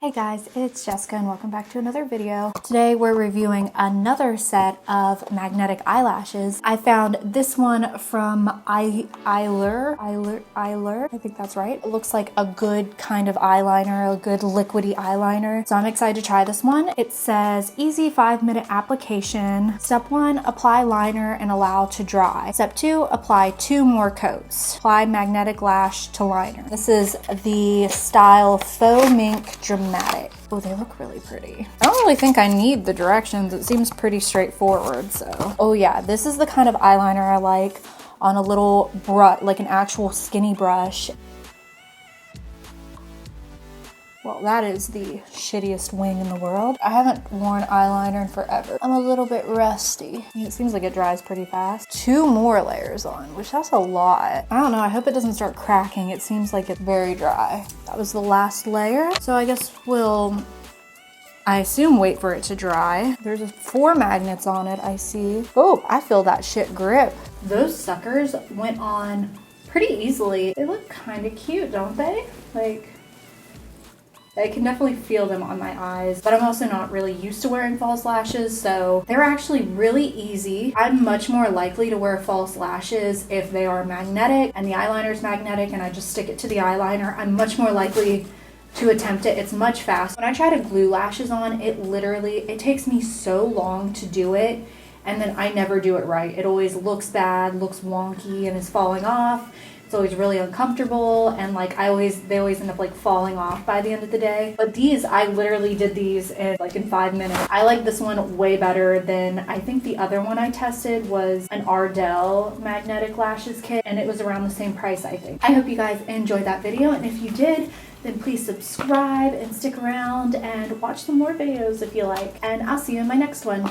Hey guys, it's Jessica and welcome back to another video. Today we're reviewing another set of magnetic eyelashes. I found this one from Eylure, I think that's right. It looks like a good kind of eyeliner, a good liquidy eyeliner. So I'm excited to try this one. It says easy 5-minute application. Step 1, apply liner and allow to dry. Step 2, apply 2 more coats. Apply magnetic lash to liner. This is the style Faux Mink Dramatic. Oh, they look really pretty. I don't really think I need the directions. It seems pretty straightforward, so. Oh yeah, this is the kind of eyeliner I like on a little brush, like an actual skinny brush. Well, that is the shittiest wing in the world. I haven't worn eyeliner in forever. I'm a little bit rusty. It seems like it dries pretty fast. 2 more layers on, which that's a lot. I don't know, I hope it doesn't start cracking. It seems like it's very dry. That was the last layer. So I guess we'll, I assume, wait for it to dry. There's 4 magnets on it, I see. Oh, I feel that shit grip. Those suckers went on pretty easily. They look kind of cute, don't they? Like, I can definitely feel them on my eyes, but I'm also not really used to wearing false lashes, so they're actually really easy. I'm much more likely to wear false lashes if they are magnetic and the eyeliner is magnetic and I just stick it to the eyeliner. I'm much more likely to attempt it. It's much faster. When I try to glue lashes on, it takes me so long to do it, and then I never do it right. It always looks bad, looks wonky, and is falling off. It's always really uncomfortable, and like they always end up like falling off by the end of the day. But these, I literally did these in 5 minutes. I like this one way better than, I think the other one I tested was an Ardell magnetic lashes kit, and it was around the same price, I think. I hope you guys enjoyed that video, and if you did, then please subscribe and stick around and watch some more videos if you like. And I'll see you in my next one.